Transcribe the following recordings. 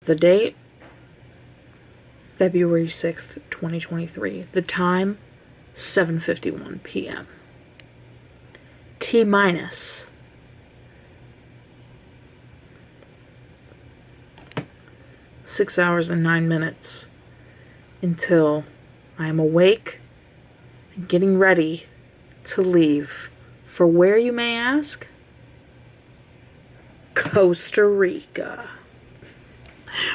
The date, February 6th, 2023. The time, 7:51 p.m. T minus 6 hours and 9 minutes until I am awake and getting ready to leave. For where, you may ask? Costa Rica.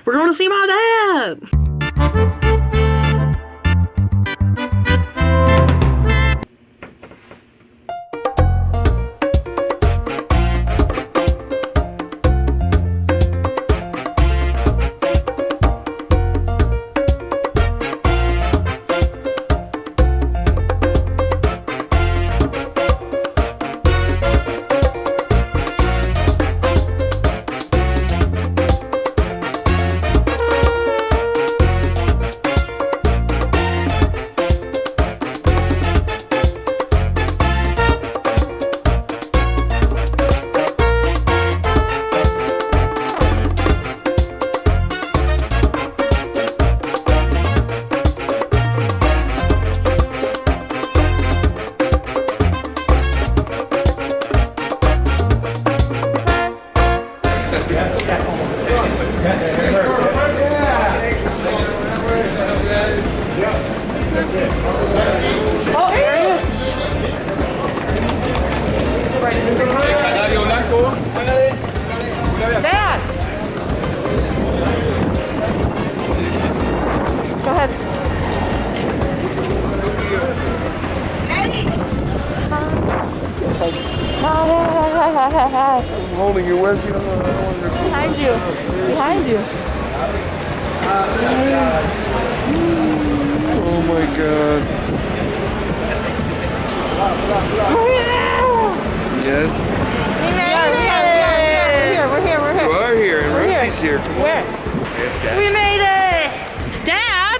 We're going to see my dad! Dad! Go ahead. I'm holding you. Where's the other one? Behind you. Behind you. Oh my god. Yes. We're here. You are here, and Rosie's here. Where? Yes, Dad. We made it! Dad!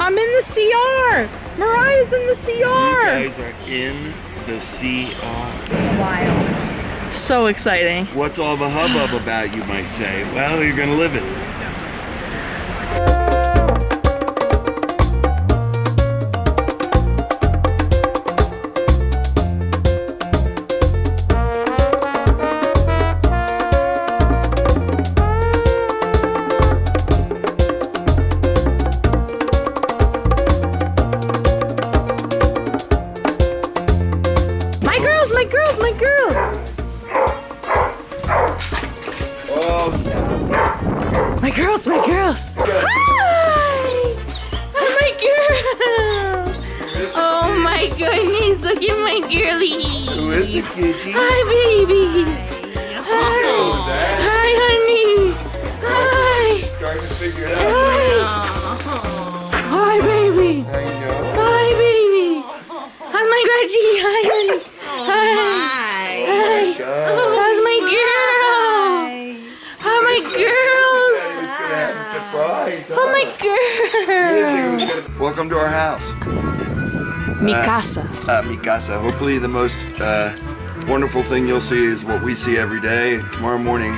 I'm in the CR! Mariah's in the CR! You guys are in the CR. Wild. So exciting. What's all the hubbub about, you might say? Well, you're gonna live it. My girls! Oh, My girls! Hi! Oh, my girls! Oh my goodness, look at my girlies! who is it, Gigi? Hi, babies! Hi! Hi, honey! Hi! Starting to figure it out. Hi, baby! I know. Hi, baby! Hi, my Reggie! Hi, honey! Hi! God. How's my girl? How my girls? He's gonna have a surprise. Oh my girl! Welcome to our house. Mi casa. Mi casa. Hopefully the most wonderful thing you'll see is what we see every day. Tomorrow morning,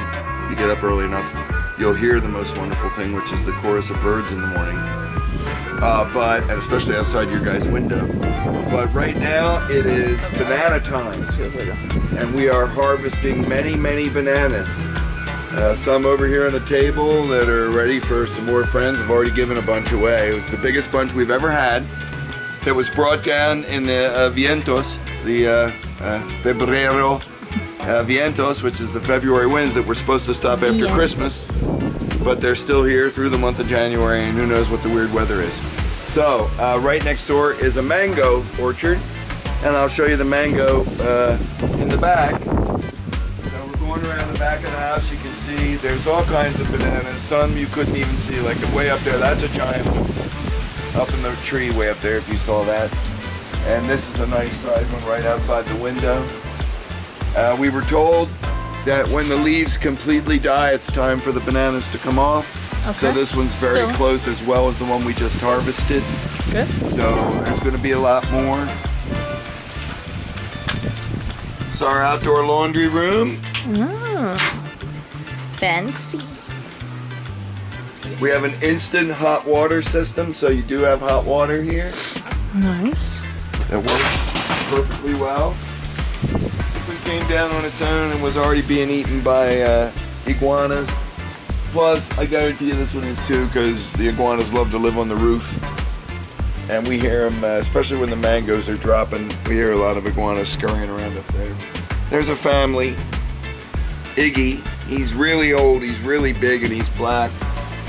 you get up early enough, you'll hear the most wonderful thing, which is the chorus of birds in the morning. And especially outside your guys' window. But right now, it is banana time. And we are harvesting many, many bananas. Some over here on the table that are ready for some more friends. I've already given a bunch away. It was the biggest bunch we've ever had. That was brought down in the vientos, the febrero vientos, which is the February winds that were supposed to stop after Christmas. But they're still here through the month of January, and who knows what the weird weather is. So, right next door is a mango orchard, and I'll show you the mango in the back. So we're going around the back of the house. You can see there's all kinds of bananas. Some you couldn't even see, like way up there. That's a giant one. Up in the tree way up there, if you saw that. And this is a nice size one right outside the window. We were told that when the leaves completely die, it's time for the bananas to come off. Okay. So this one's very close, as well as the one we just harvested. Good. So there's going to be a lot more. It's our outdoor laundry room. Fancy. We have an instant hot water system, so you do have hot water here. Nice. That works perfectly well. This one came down on its own and was already being eaten by iguanas. Plus, I guarantee you this one is too, because the iguanas love to live on the roof. And we hear them, especially when the mangoes are dropping, we hear a lot of iguanas scurrying around up there. There's a family, Iggy. He's really old, he's really big, and he's black.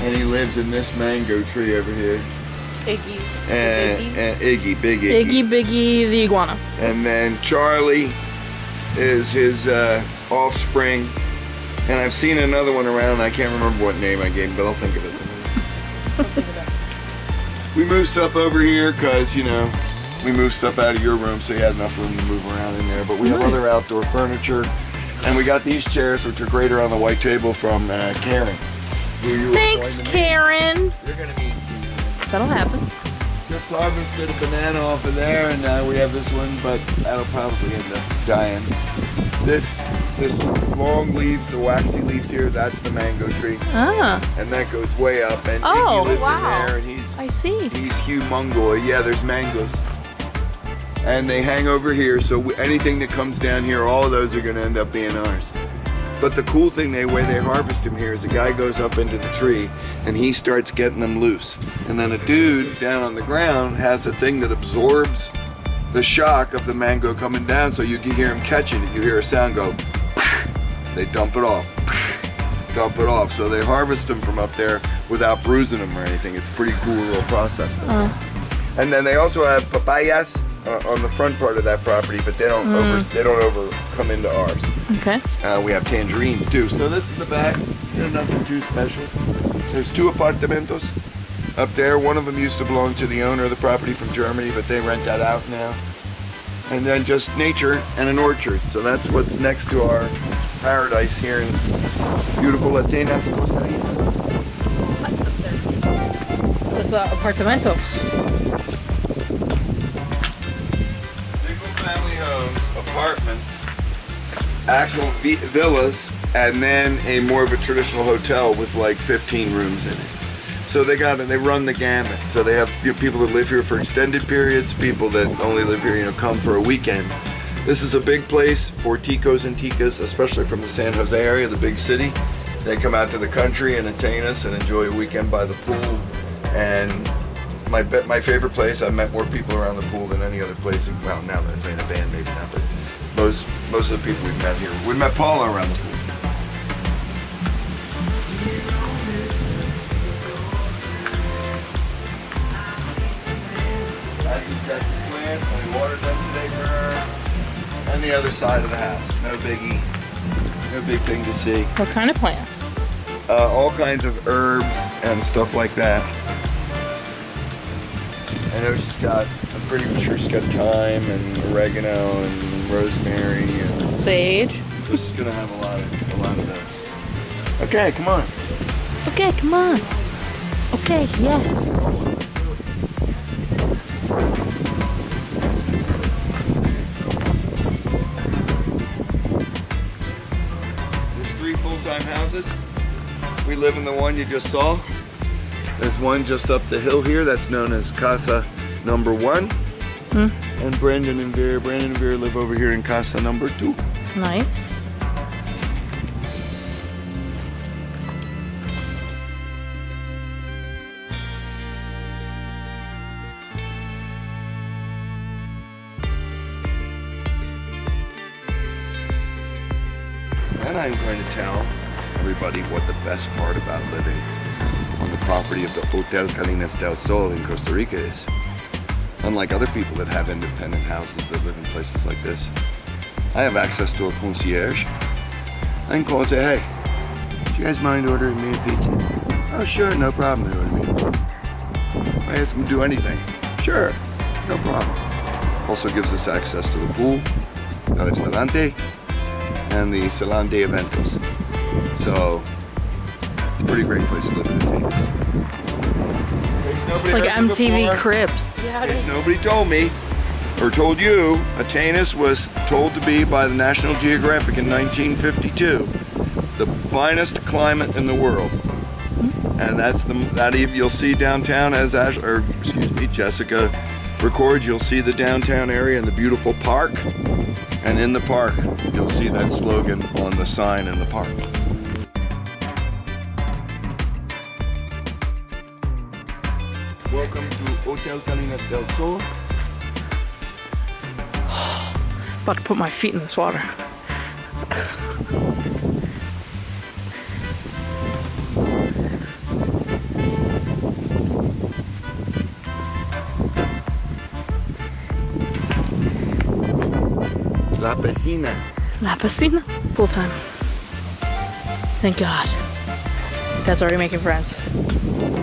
And he lives in this mango tree over here. Iggy. And Iggy, big Iggy. Iggy Biggy the iguana. And then Charlie is his offspring. And I've seen another one around. I can't remember what name I gave him, but I'll think of it. We moved stuff over here because, you know, we moved stuff out of your room so you had enough room to move around in there. But we have other outdoor furniture. And we got these chairs, which are great, on the white table from Karen. Thanks, Karen. You're going to meet. That'll happen. Just harvested a banana off of there, and now we have this one, but that'll probably end up dying. This long leaves, the waxy leaves here, that's the mango tree. Ah. And that goes way up, and Oh, he lives wow. in there, and he's I see. humongous. Yeah, there's mangoes. And they hang over here, so anything that comes down here, all of those are going to end up being ours. But the cool thing, the way they harvest them here is a guy goes up into the tree and he starts getting them loose. And then a dude down on the ground has a thing that absorbs the shock of the mango coming down, so you can hear him catching it. You hear a sound go, they dump it off, dump it off. So they harvest them from up there without bruising them or anything. It's a pretty cool little process. And then they also have papayas on the front part of that property, but they don't over come into ours. Okay. We have tangerines too. So this is the back. Nothing too special. There's 2 apartamentos up there. One of them used to belong to the owner of the property from Germany, but they rent that out now. And then just nature and an orchard. So that's what's next to our paradise here in beautiful Atenas, Costa Rica. Those apartamentos. Single-family homes, apartments, actual villas, and then a more of a traditional hotel with like 15 rooms in it. So they run the gamut. So they have people that live here for extended periods, people that only live here, come for a weekend. This is a big place for ticos and ticas, especially from the San Jose area, the big city. They come out to the country and Atenas and enjoy a weekend by the pool. And my favorite place, I've met more people around the pool than any other place. Well, now that I'm playing a band, maybe not, but most of the people we've met here. We met Paula around the pool. She's got some plants. I watered them today for her. And the other side of the house. No biggie. No big thing to see. What kind of plants? All kinds of herbs and stuff like that. I know I'm pretty sure she's got thyme and oregano and rosemary and Sage. so she's gonna have a lot of those. Okay, come on. Okay, come on. Okay, yes. There's 3 full-time houses. We live in the one you just saw. There's one just up the hill here that's known as Casa number 1. And Brandon and Vera live over here in Casa number 2. Nice. And I'm going to tell everybody what the best part about living on the property of the Hotel Calinas del Sol in Costa Rica is. Unlike other people that have independent houses that live in places like this, I have access to a concierge. I can call and say, hey, do you guys mind ordering me a pizza? Oh, sure, no problem, they order me. I ask them to do anything. Sure, no problem. Also gives us access to the pool, the restaurante, and the Salon de Eventos. So, it's a pretty great place to live in Atenas. It's like MTV Cribs. Yeah, Yes, nobody told me, or told you, Atenas was told to be by the National Geographic in 1952 the finest climate in the world. And that you'll see downtown as Jessica records. You'll see the downtown area and the beautiful park. And in the park, you'll see that slogan on the sign in the park. Welcome to Hotel Calinas del Sol. About to put my feet in this water. La piscina. La piscina. Full time. Thank God. Dad's already making friends.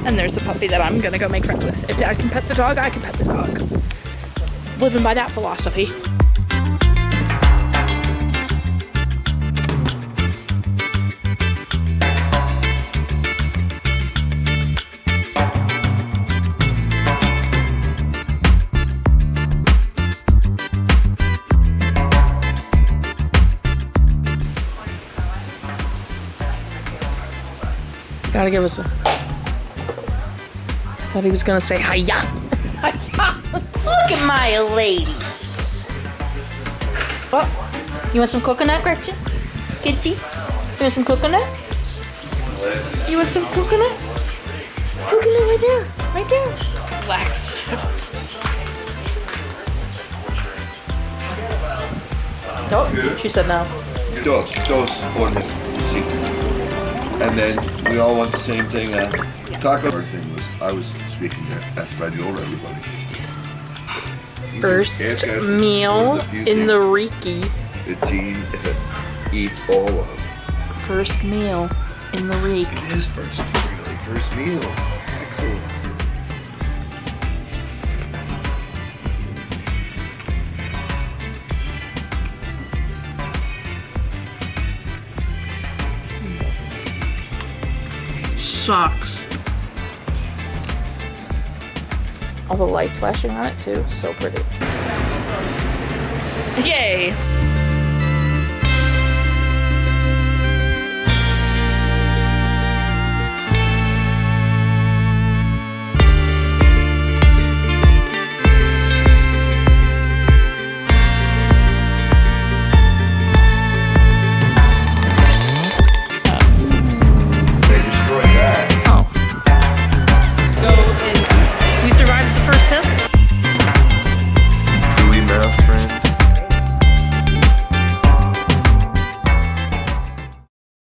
And there's a puppy that I'm gonna go make friends with. If Dad can pet the dog, I can pet the dog. Living by that philosophy. Gotta give us a... I thought he was gonna say hiya. Look at my ladies. Oh, you want some coconut, Gretchen? Kitty? You want some coconut? You want some coconut? Coconut right there. Right there. Relax. Nope, she said no. Dos orden, sí. And then we all want the same thing. Taco. Thing was I was speaking to Espanol, everybody. First meal in the Riki. That Jean eats all of. First meal in the Reek. It is first meal. Excellent. Sucks. All the lights flashing on it too. So pretty. Yay!